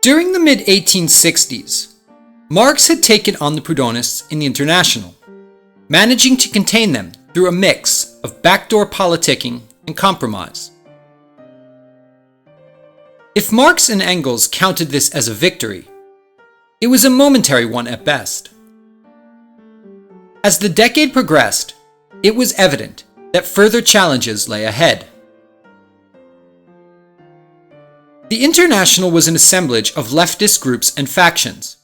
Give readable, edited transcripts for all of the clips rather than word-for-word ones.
During the mid-1860s, Marx had taken on the Proudhonists in the International, managing to contain them through a mix of backdoor politicking and compromise. If Marx and Engels counted this as a victory, it was a momentary one at best. As the decade progressed, it was evident that further challenges lay ahead. The International was an assemblage of leftist groups and factions,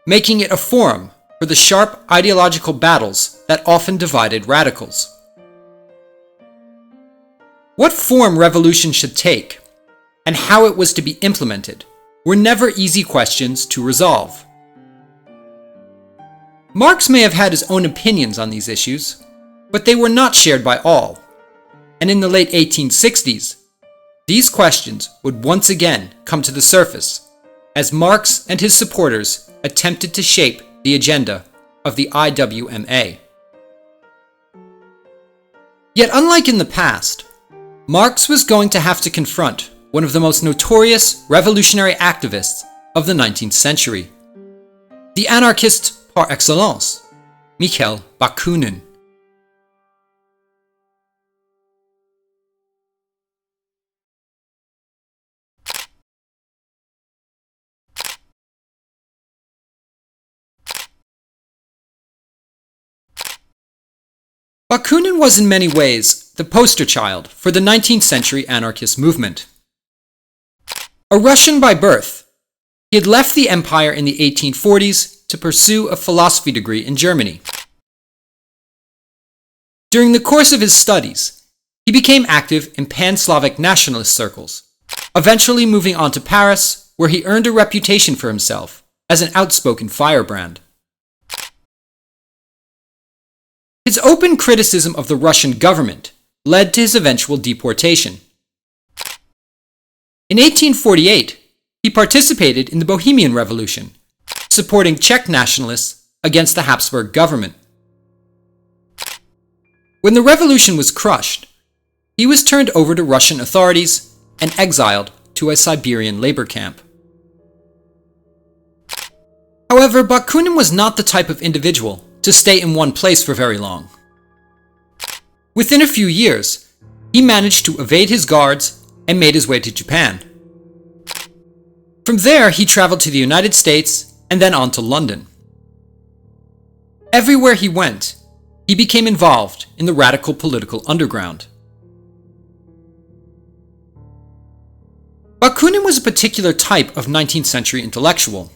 making it a forum for the sharp ideological battles that often divided radicals. What form revolution should take, and how it was to be implemented, were never easy questions to resolve. Marx may have had his own opinions on these issues, but they were not shared by all, and in the late 1860s, these questions would once again come to the surface as Marx and his supporters attempted to shape the agenda of the IWMA. Yet unlike in the past, Marx was going to have to confront one of the most notorious revolutionary activists of the 19th century, the anarchist par excellence, Mikhail Bakunin. Bakunin was in many ways the poster child for the 19th century anarchist movement. A Russian by birth, he had left the empire in the 1840s to pursue a philosophy degree in Germany. During the course of his studies, he became active in pan-Slavic nationalist circles, eventually moving on to Paris, where he earned a reputation for himself as an outspoken firebrand. His open criticism of the Russian government led to his eventual deportation. In 1848, he participated in the Bohemian Revolution, supporting Czech nationalists against the Habsburg government. When the revolution was crushed, he was turned over to Russian authorities and exiled to a Siberian labor camp. However, Bakunin was not the type of individual to stay in one place for very long. Within a few years, he managed to evade his guards and made his way to Japan. From there, he traveled to the United States and then on to London. Everywhere he went, he became involved in the radical political underground. Bakunin was a particular type of 19th century intellectual.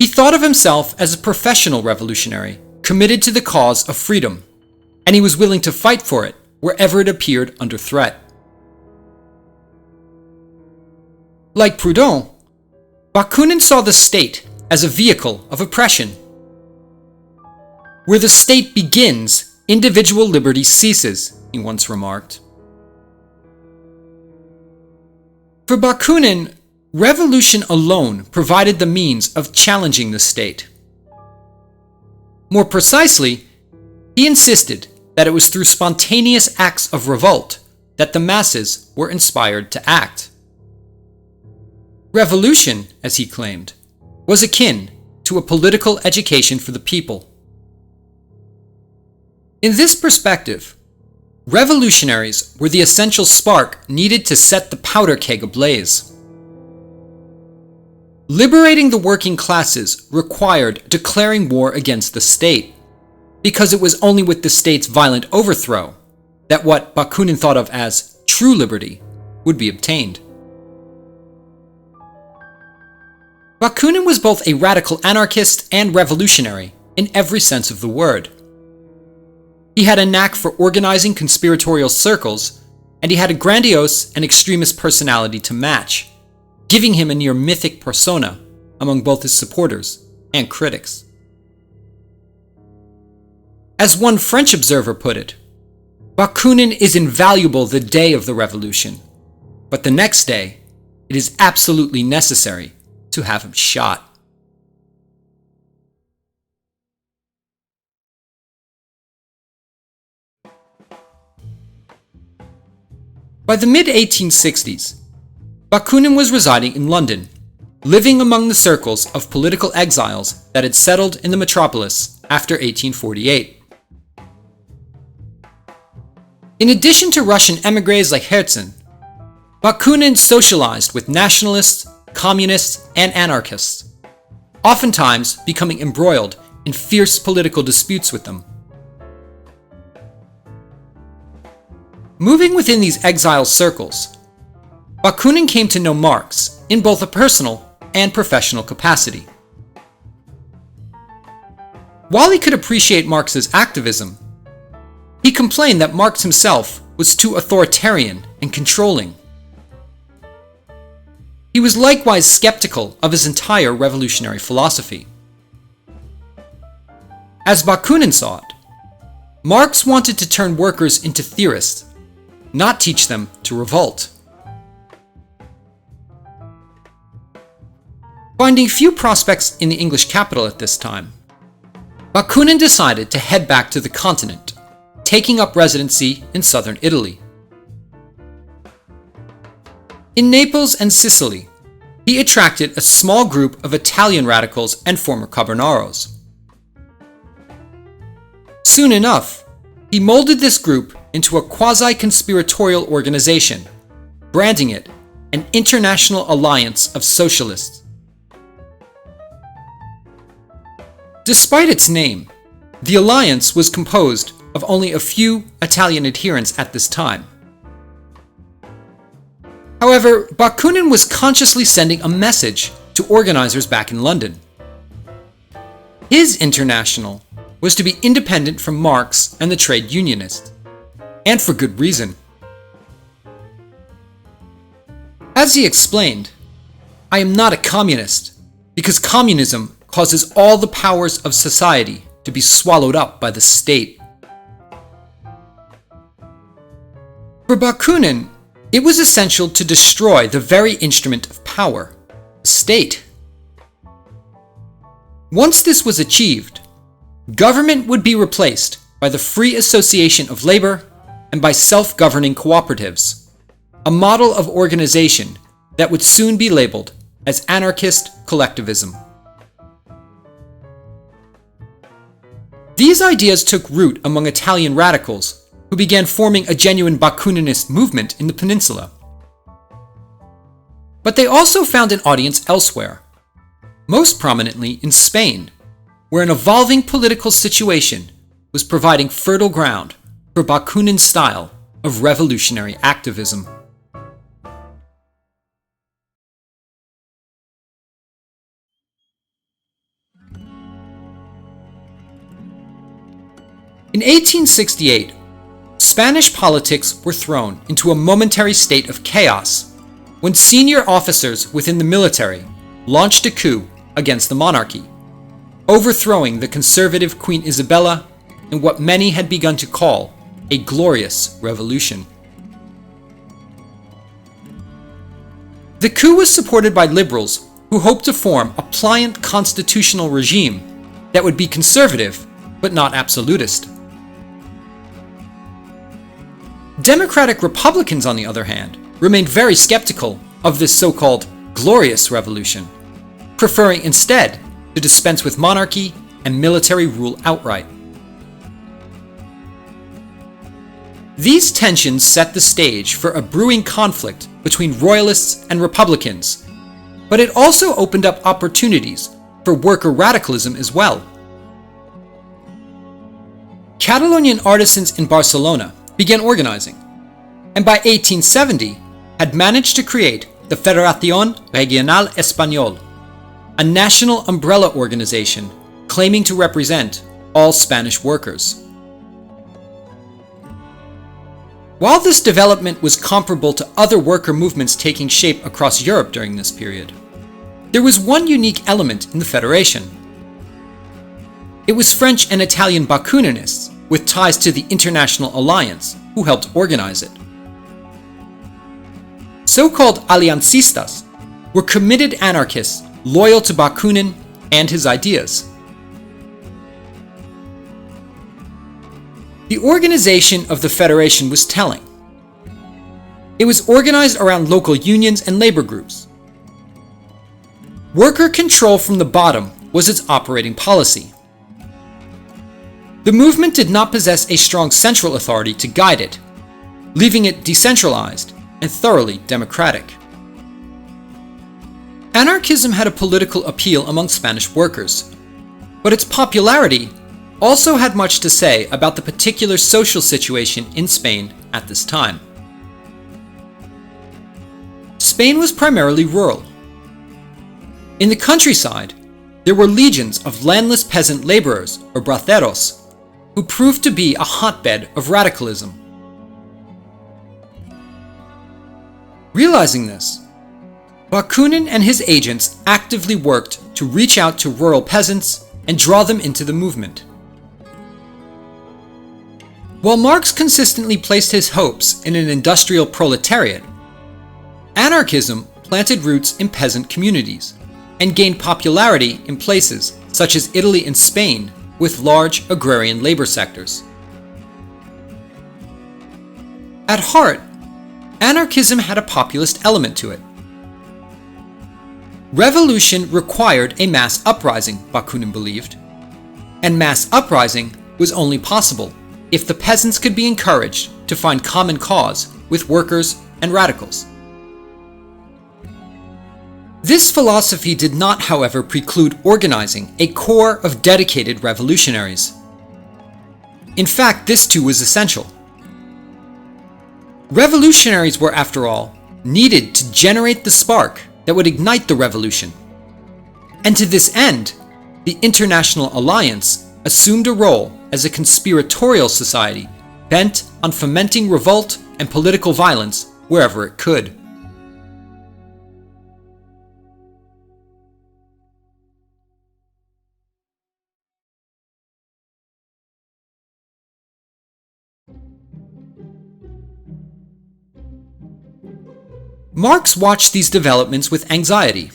He thought of himself as a professional revolutionary, committed to the cause of freedom, and he was willing to fight for it wherever it appeared under threat. Like Proudhon, Bakunin saw the state as a vehicle of oppression. Where the state begins, individual liberty ceases, he once remarked. For Bakunin, revolution alone provided the means of challenging the state. More precisely, he insisted that it was through spontaneous acts of revolt that the masses were inspired to act. Revolution, as he claimed, was akin to a political education for the people. In this perspective, revolutionaries were the essential spark needed to set the powder keg ablaze. Liberating the working classes required declaring war against the state, because it was only with the state's violent overthrow that what Bakunin thought of as true liberty would be obtained. Bakunin was both a radical anarchist and revolutionary in every sense of the word. He had a knack for organizing conspiratorial circles, and he had a grandiose and extremist personality to match, giving him a near mythic persona among both his supporters and critics. As one French observer put it, Bakunin is invaluable the day of the revolution, but the next day, it is absolutely necessary to have him shot. By the mid-1860s, Bakunin was residing in London, living among the circles of political exiles that had settled in the metropolis after 1848. In addition to Russian émigrés like Herzen, Bakunin socialized with nationalists, communists, and anarchists, oftentimes becoming embroiled in fierce political disputes with them. Moving within these exile circles, Bakunin came to know Marx in both a personal and professional capacity. While he could appreciate Marx's activism, he complained that Marx himself was too authoritarian and controlling. He was likewise skeptical of his entire revolutionary philosophy. As Bakunin saw it, Marx wanted to turn workers into theorists, not teach them to revolt. Finding few prospects in the English capital at this time, Bakunin decided to head back to the continent, taking up residency in southern Italy. In Naples and Sicily, he attracted a small group of Italian radicals and former Carbonaros. Soon enough, he molded this group into a quasi-conspiratorial organization, branding it an International Alliance of Socialists. Despite its name, the alliance was composed of only a few Italian adherents at this time. However, Bakunin was consciously sending a message to organizers back in London. His international was to be independent from Marx and the trade unionists, and for good reason. As he explained, "I am not a communist, because communism causes all the powers of society to be swallowed up by the state." For Bakunin, it was essential to destroy the very instrument of power, the state. Once this was achieved, government would be replaced by the free association of labor and by self-governing cooperatives, a model of organization that would soon be labeled as anarchist collectivism. These ideas took root among Italian radicals who began forming a genuine Bakuninist movement in the peninsula. But they also found an audience elsewhere, most prominently in Spain, where an evolving political situation was providing fertile ground for Bakunin's style of revolutionary activism. In 1868, Spanish politics were thrown into a momentary state of chaos when senior officers within the military launched a coup against the monarchy, overthrowing the conservative Queen Isabella in what many had begun to call a glorious revolution. The coup was supported by liberals who hoped to form a pliant constitutional regime that would be conservative but not absolutist. Democratic Republicans, on the other hand, remained very skeptical of this so-called glorious revolution, preferring instead to dispense with monarchy and military rule outright. These tensions set the stage for a brewing conflict between royalists and republicans, but it also opened up opportunities for worker radicalism as well. Catalonian artisans in Barcelona began organizing, and by 1870 had managed to create the Federación Regional Español, a national umbrella organization claiming to represent all Spanish workers. While this development was comparable to other worker movements taking shape across Europe during this period, there was one unique element in the federation. It was French and Italian Bakuninists with ties to the International Alliance who helped organize it. So-called aliancistas were committed anarchists loyal to Bakunin and his ideas. The organization of the Federation was telling. It was organized around local unions and labor groups. Worker control from the bottom was its operating policy. The movement did not possess a strong central authority to guide it, leaving it decentralized and thoroughly democratic. Anarchism had a political appeal among Spanish workers, but its popularity also had much to say about the particular social situation in Spain at this time. Spain was primarily rural. In the countryside, there were legions of landless peasant laborers, or braceros, who proved to be a hotbed of radicalism. Realizing this, Bakunin and his agents actively worked to reach out to rural peasants and draw them into the movement. While Marx consistently placed his hopes in an industrial proletariat, anarchism planted roots in peasant communities and gained popularity in places such as Italy and Spain with large agrarian labor sectors. At heart, anarchism had a populist element to it. Revolution required a mass uprising, Bakunin believed, and mass uprising was only possible if the peasants could be encouraged to find common cause with workers and radicals. This philosophy did not, however, preclude organizing a core of dedicated revolutionaries. In fact, this too was essential. Revolutionaries were, after all, needed to generate the spark that would ignite the revolution. And to this end, the International Alliance assumed a role as a conspiratorial society bent on fomenting revolt and political violence wherever it could. Marx watched these developments with anxiety.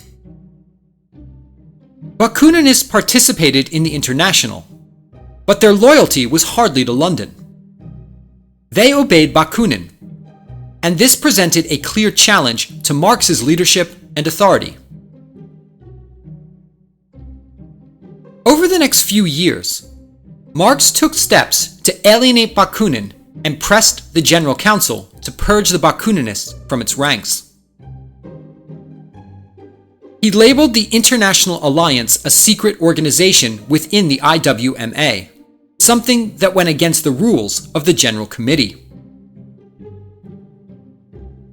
Bakuninists participated in the International, but their loyalty was hardly to London. They obeyed Bakunin, and this presented a clear challenge to Marx's leadership and authority. Over the next few years, Marx took steps to alienate Bakunin and pressed the General Council to purge the Bakuninists from its ranks. He labeled the International Alliance a secret organization within the IWMA, something that went against the rules of the General Committee.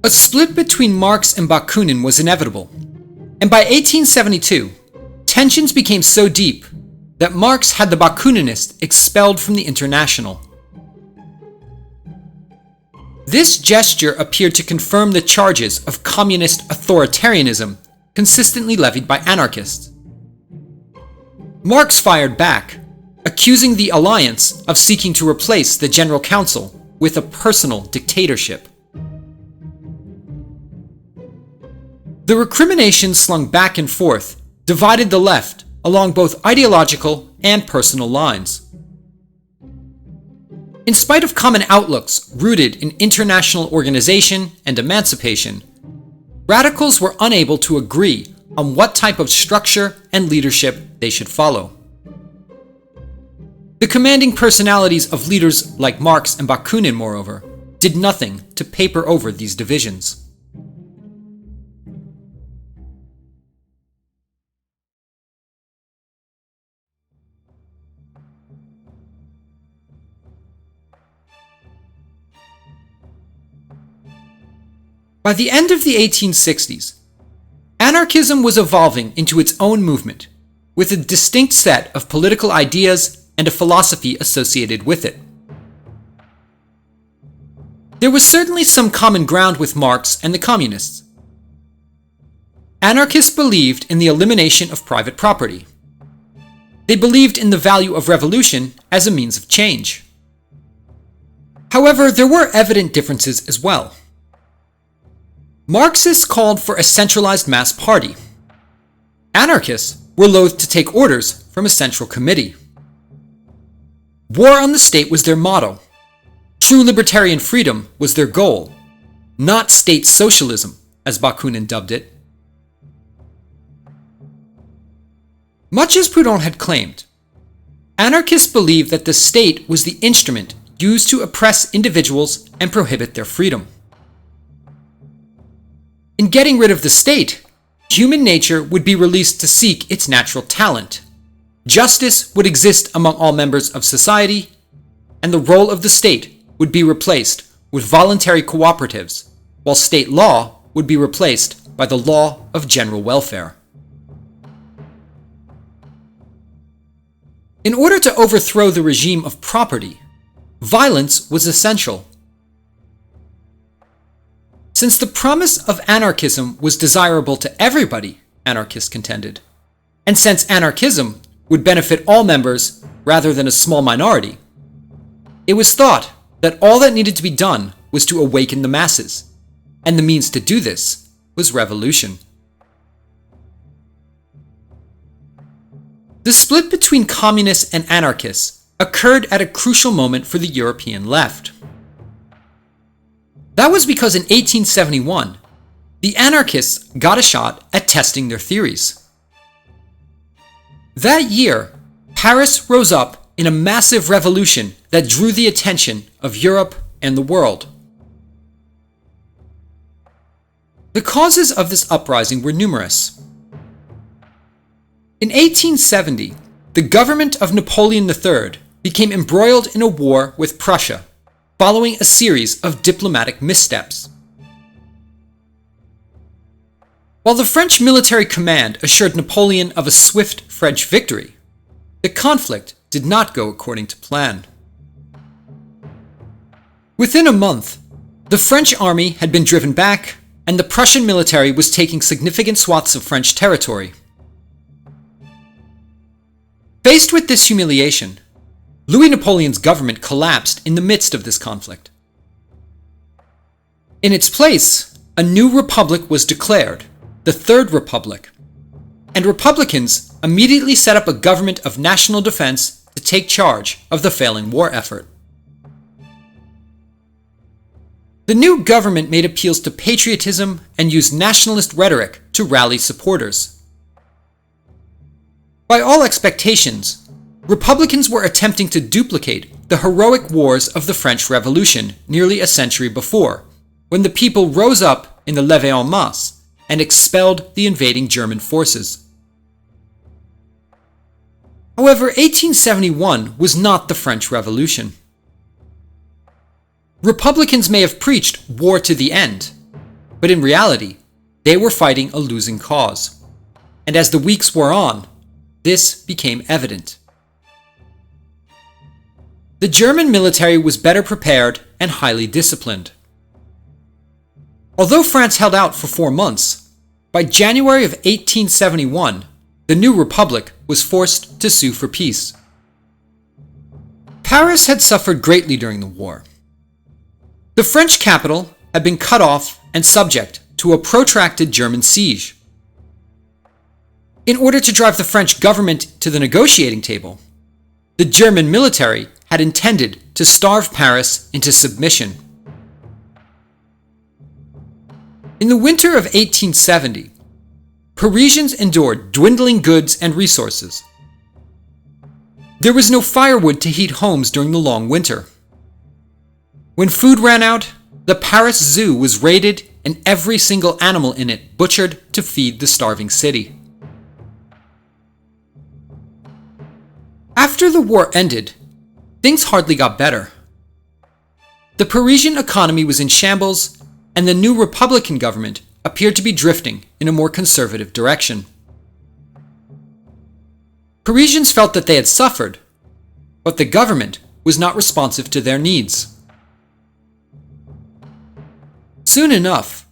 A split between Marx and Bakunin was inevitable, and by 1872, tensions became so deep that Marx had the Bakuninists expelled from the International. This gesture appeared to confirm the charges of communist authoritarianism consistently levied by anarchists. Marx fired back, accusing the alliance of seeking to replace the General Council with a personal dictatorship. The recriminations slung back and forth divided the left along both ideological and personal lines. In spite of common outlooks rooted in international organization and emancipation, radicals were unable to agree on what type of structure and leadership they should follow. The commanding personalities of leaders like Marx and Bakunin, moreover, did nothing to paper over these divisions. By the end of the 1860s, anarchism was evolving into its own movement, with a distinct set of political ideas and a philosophy associated with it. There was certainly some common ground with Marx and the communists. Anarchists believed in the elimination of private property. They believed in the value of revolution as a means of change. However, there were evident differences as well. Marxists called for a centralized mass party. Anarchists were loath to take orders from a central committee. War on the state was their motto. True libertarian freedom was their goal, not state socialism, as Bakunin dubbed it. Much as Proudhon had claimed, anarchists believed that the state was the instrument used to oppress individuals and prohibit their freedom. In getting rid of the state, human nature would be released to seek its natural talent. Justice would exist among all members of society, and the role of the state would be replaced with voluntary cooperatives, while state law would be replaced by the law of general welfare. In order to overthrow the regime of property, violence was essential. Since the promise of anarchism was desirable to everybody, anarchists contended, and since anarchism would benefit all members rather than a small minority, it was thought that all that needed to be done was to awaken the masses, and the means to do this was revolution. The split between communists and anarchists occurred at a crucial moment for the European left. That was because in 1871, the anarchists got a shot at testing their theories. That year, Paris rose up in a massive revolution that drew the attention of Europe and the world. The causes of this uprising were numerous. In 1870, the government of Napoleon III became embroiled in a war with Prussia, following a series of diplomatic missteps. While the French military command assured Napoleon of a swift French victory, the conflict did not go according to plan. Within a month, the French army had been driven back, and the Prussian military was taking significant swaths of French territory. Faced with this humiliation, Louis Napoleon's government collapsed in the midst of this conflict. In its place, a new republic was declared, the Third Republic, and Republicans immediately set up a government of national defense to take charge of the failing war effort. The new government made appeals to patriotism and used nationalist rhetoric to rally supporters. By all expectations, Republicans were attempting to duplicate the heroic wars of the French Revolution nearly a century before, when the people rose up in the Levée en masse and expelled the invading German forces. However, 1871 was not the French Revolution. Republicans may have preached war to the end, but in reality, they were fighting a losing cause. And as the weeks wore on, this became evident. The German military was better prepared and highly disciplined. Although France held out for 4 months, by January of 1871, the new republic was forced to sue for peace. Paris had suffered greatly during the war. The French capital had been cut off and subject to a protracted German siege. In order to drive the French government to the negotiating table, the German military had intended to starve Paris into submission. In the winter of 1870, Parisians endured dwindling goods and resources. There was no firewood to heat homes during the long winter. When food ran out, the Paris Zoo was raided and every single animal in it butchered to feed the starving city. After the war ended, things hardly got better. The Parisian economy was in shambles, and the new Republican government appeared to be drifting in a more conservative direction. Parisians felt that they had suffered, but the government was not responsive to their needs. Soon enough,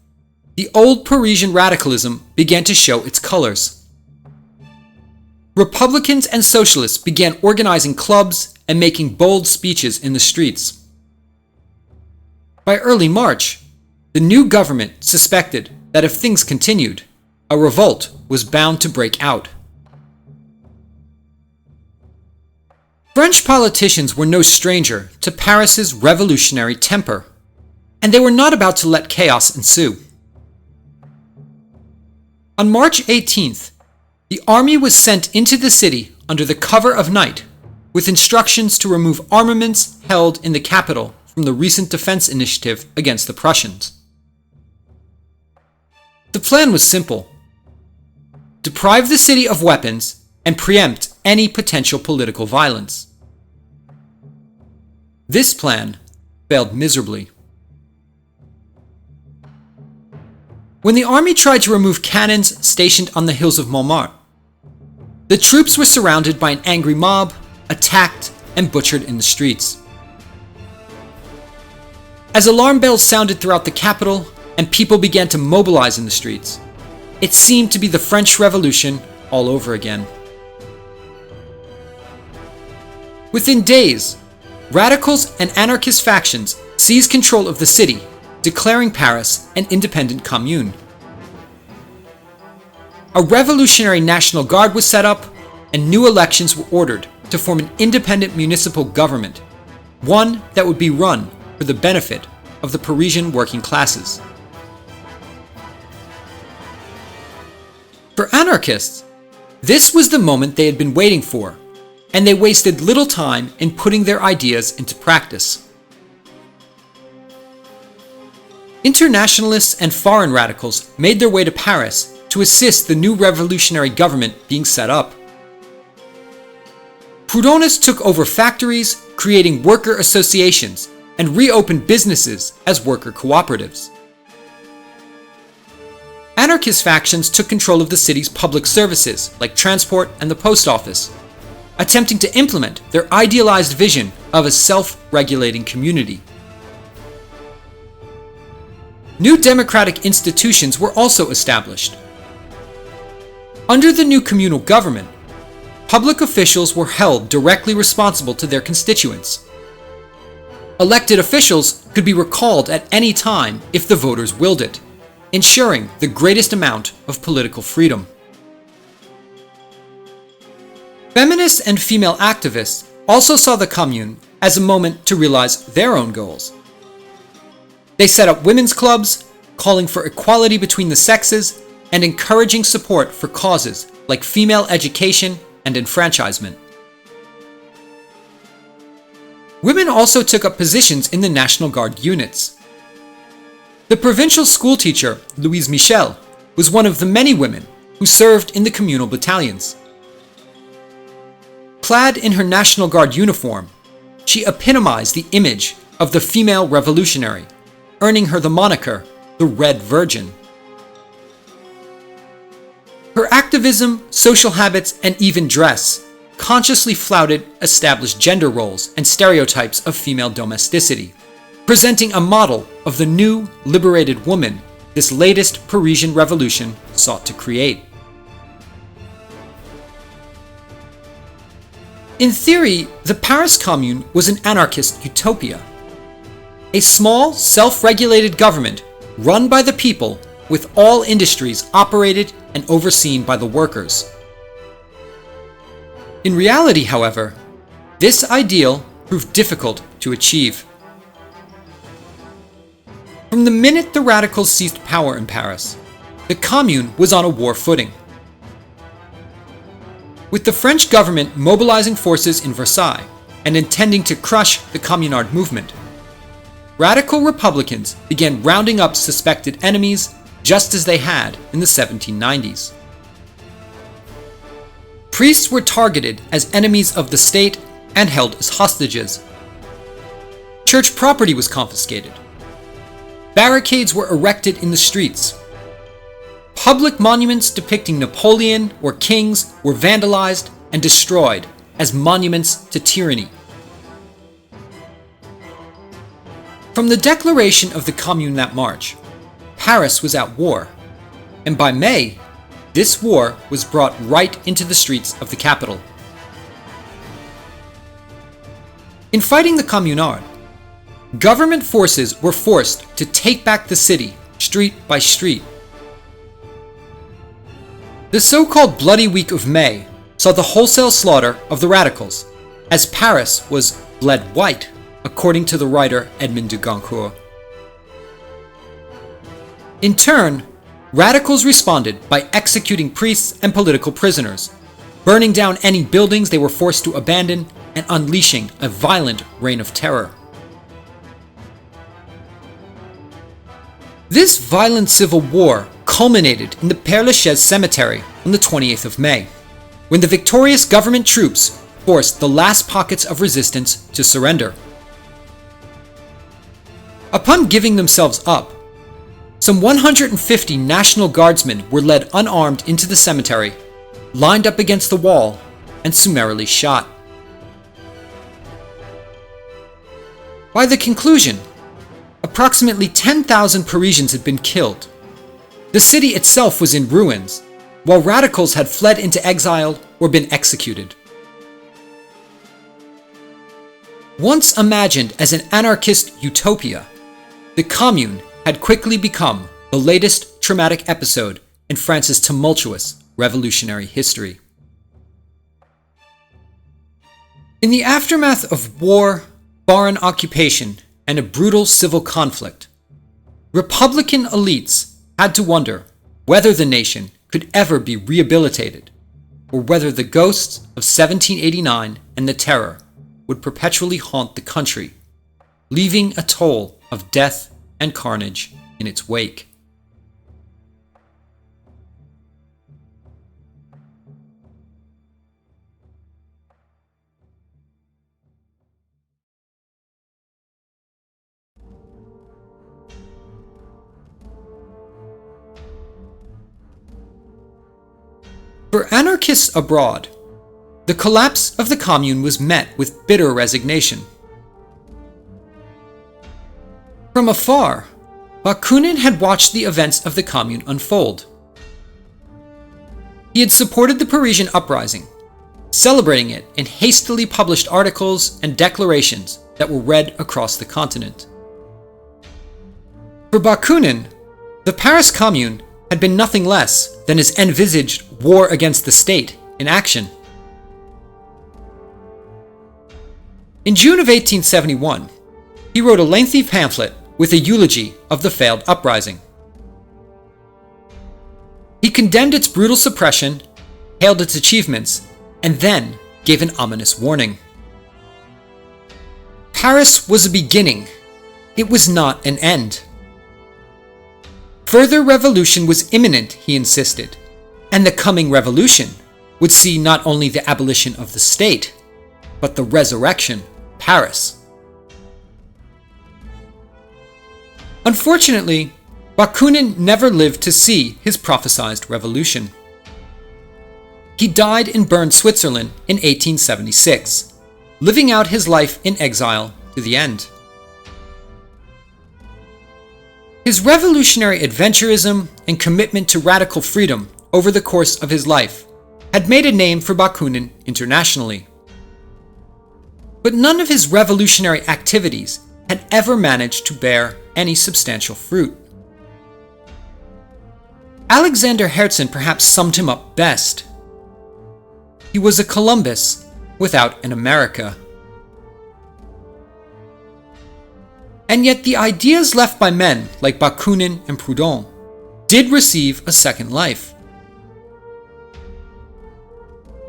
the old Parisian radicalism began to show its colors. Republicans and socialists began organizing clubs and making bold speeches in the streets. By early March, the new government suspected that if things continued, a revolt was bound to break out. French politicians were no stranger to Paris's revolutionary temper, and they were not about to let chaos ensue. On March 18th, The army was sent into the city under the cover of night, with instructions to remove armaments held in the capital from the recent defense initiative against the Prussians. The plan was simple: deprive the city of weapons and preempt any potential political violence. This plan failed miserably. When the army tried to remove cannons stationed on the hills of Montmartre, the troops were surrounded by an angry mob, attacked, and butchered in the streets. As alarm bells sounded throughout the capital and people began to mobilize in the streets, it seemed to be the French Revolution all over again. Within days, radicals and anarchist factions seized control of the city, declaring Paris an independent commune. A revolutionary National Guard was set up, and new elections were ordered to form an independent municipal government, one that would be run for the benefit of the Parisian working classes. For anarchists, this was the moment they had been waiting for, and they wasted little time in putting their ideas into practice. Internationalists and foreign radicals made their way to Paris to assist the new revolutionary government being set up. Proudhonists took over factories, creating worker associations, and reopened businesses as worker cooperatives. Anarchist factions took control of the city's public services, like transport and the post office, attempting to implement their idealized vision of a self-regulating community. New democratic institutions were also established. Under the new communal government, public officials were held directly responsible to their constituents. Elected officials could be recalled at any time if the voters willed it, ensuring the greatest amount of political freedom. Feminists and female activists also saw the Commune as a moment to realize their own goals. They set up women's clubs, calling for equality between the sexes and encouraging support for causes like female education and enfranchisement. Women also took up positions in the National Guard units. The provincial schoolteacher, Louise Michel, was one of the many women who served in the communal battalions. Clad in her National Guard uniform, she epitomized the image of the female revolutionary, earning her the moniker, the Red Virgin. Her activism, social habits, and even dress consciously flouted established gender roles and stereotypes of female domesticity, presenting a model of the new, liberated woman this latest Parisian revolution sought to create. In theory, the Paris Commune was an anarchist utopia. A small, self-regulated government run by the people, with all industries operated and overseen by the workers. In reality, however, this ideal proved difficult to achieve. From the minute the radicals seized power in Paris, the Commune was on a war footing. With the French government mobilizing forces in Versailles and intending to crush the Communard movement, radical Republicans began rounding up suspected enemies just as they had in the 1790s. Priests were targeted as enemies of the state and held as hostages. Church property was confiscated. Barricades were erected in the streets. Public monuments depicting Napoleon or kings were vandalized and destroyed as monuments to tyranny. From the declaration of the Commune that March, Paris was at war, and by May, this war was brought right into the streets of the capital. In fighting the Communards, government forces were forced to take back the city, street by street. The so-called Bloody Week of May saw the wholesale slaughter of the radicals, as Paris was bled white, according to the writer Edmond de Goncourt. In turn, radicals responded by executing priests and political prisoners, burning down any buildings they were forced to abandon, and unleashing a violent reign of terror. This violent civil war culminated in the Père Lachaise cemetery on the 28th of May, when the victorious government troops forced the last pockets of resistance to surrender. Upon giving themselves up, some 150 National Guardsmen were led unarmed into the cemetery, lined up against the wall, and summarily shot. By the conclusion, approximately 10,000 Parisians had been killed. The city itself was in ruins, while radicals had fled into exile or been executed. Once imagined as an anarchist utopia, the Commune had quickly become the latest traumatic episode in France's tumultuous revolutionary history. In the aftermath of war, foreign occupation, and a brutal civil conflict, Republican elites had to wonder whether the nation could ever be rehabilitated, or whether the ghosts of 1789 and the terror would perpetually haunt the country, leaving a toll of death and carnage in its wake. For anarchists abroad, the collapse of the Commune was met with bitter resignation. From afar, Bakunin had watched the events of the Commune unfold. He had supported the Parisian uprising, celebrating it in hastily published articles and declarations that were read across the continent. For Bakunin, the Paris Commune had been nothing less than his envisaged war against the state in action. In June of 1871, he wrote a lengthy pamphlet with a eulogy of the failed uprising. He condemned its brutal suppression, hailed its achievements, and then gave an ominous warning. Paris was a beginning. It was not an end. Further revolution was imminent, he insisted, and the coming revolution would see not only the abolition of the state, but the resurrection of Paris. Unfortunately, Bakunin never lived to see his prophesied revolution. He died in Bern, Switzerland in 1876, living out his life in exile to the end. His revolutionary adventurism and commitment to radical freedom over the course of his life had made a name for Bakunin internationally. But none of his revolutionary activities had ever managed to bear any substantial fruit. Alexander Herzen perhaps summed him up best. He was a Columbus without an America. And yet the ideas left by men like Bakunin and Proudhon did receive a second life.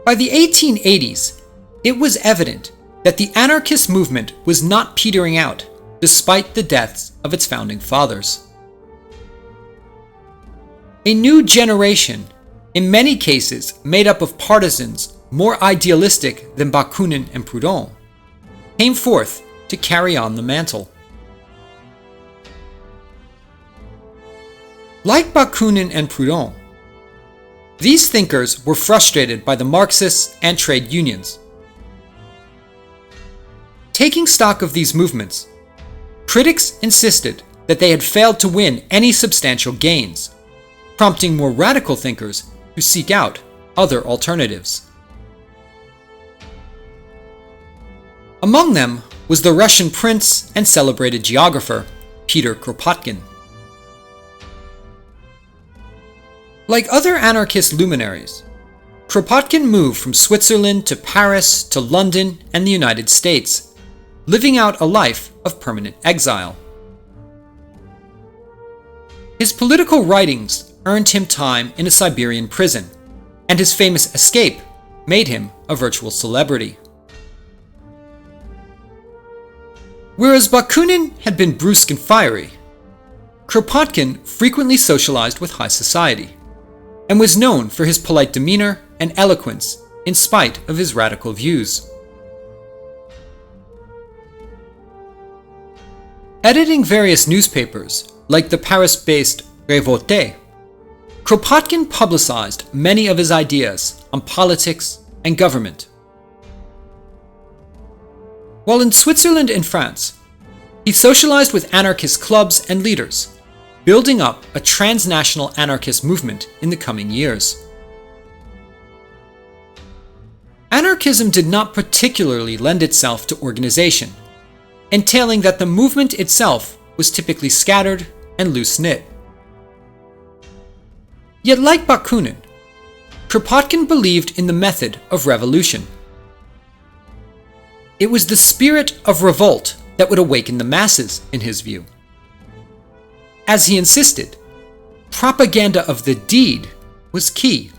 By the 1880s, it was evident that the anarchist movement was not petering out despite the deaths of its founding fathers. A new generation, in many cases made up of partisans more idealistic than Bakunin and Proudhon, came forth to carry on the mantle. Like Bakunin and Proudhon, these thinkers were frustrated by the Marxists and trade unions. Taking stock of these movements, critics insisted that they had failed to win any substantial gains, prompting more radical thinkers to seek out other alternatives. Among them was the Russian prince and celebrated geographer Peter Kropotkin. Like other anarchist luminaries, Kropotkin moved from Switzerland to Paris to London and the United States, living out a life of permanent exile. His political writings earned him time in a Siberian prison, and his famous escape made him a virtual celebrity. Whereas Bakunin had been brusque and fiery, Kropotkin frequently socialized with high society, and was known for his polite demeanor and eloquence in spite of his radical views. Editing various newspapers, like the Paris-based Révolté, Kropotkin publicized many of his ideas on politics and government. While in Switzerland and France, he socialized with anarchist clubs and leaders, building up a transnational anarchist movement in the coming years. Anarchism did not particularly lend itself to organization, entailing that the movement itself was typically scattered and loose-knit. Yet like Bakunin, Kropotkin believed in the method of revolution. It was the spirit of revolt that would awaken the masses, in his view. As he insisted, propaganda of the deed was key,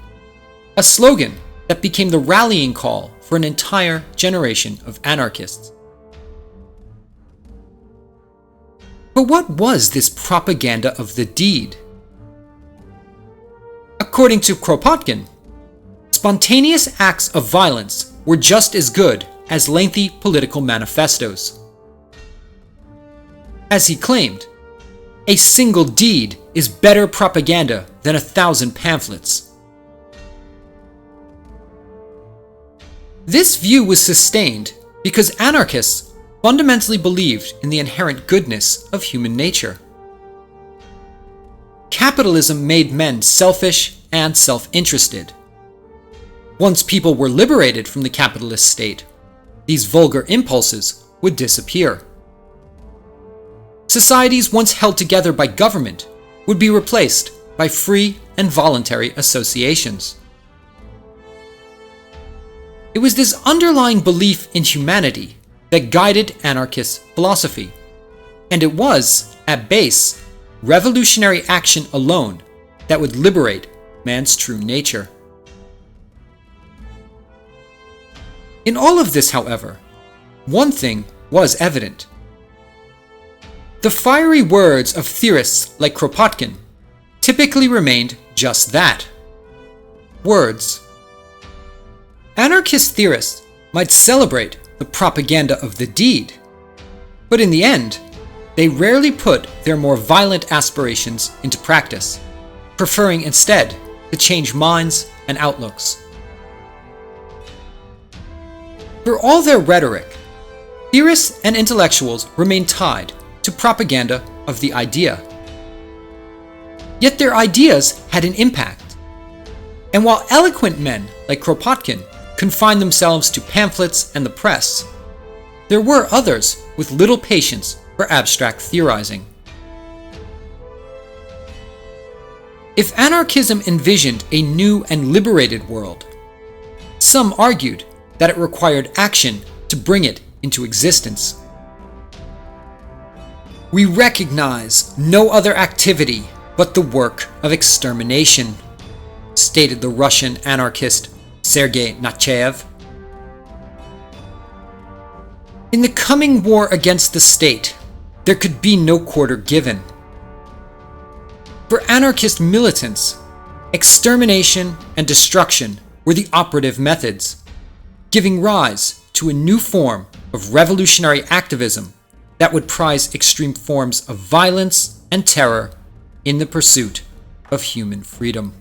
a slogan that became the rallying call for an entire generation of anarchists. But what was this propaganda of the deed? According to Kropotkin, spontaneous acts of violence were just as good as lengthy political manifestos. As he claimed, a single deed is better propaganda than 1,000 pamphlets. This view was sustained because anarchists fundamentally believed in the inherent goodness of human nature. Capitalism made men selfish and self-interested. Once people were liberated from the capitalist state, these vulgar impulses would disappear. Societies once held together by government would be replaced by free and voluntary associations. It was this underlying belief in humanity that guided anarchist philosophy, and it was, at base, revolutionary action alone that would liberate man's true nature. In all of this, however, one thing was evident. The fiery words of theorists like Kropotkin typically remained just that, words. Anarchist theorists might celebrate the propaganda of the deed, but in the end, they rarely put their more violent aspirations into practice, preferring instead to change minds and outlooks. For all their rhetoric, theorists and intellectuals remain tied to propaganda of the idea. Yet their ideas had an impact. And while eloquent men like Kropotkin confined themselves to pamphlets and the press, there were others with little patience for abstract theorizing. If anarchism envisioned a new and liberated world, some argued that it required action to bring it into existence. We recognize no other activity but the work of extermination, stated the Russian anarchist Sergei Nechayev. In the coming war against the state, there could be no quarter given. For anarchist militants, extermination and destruction were the operative methods, giving rise to a new form of revolutionary activism that would prize extreme forms of violence and terror in the pursuit of human freedom.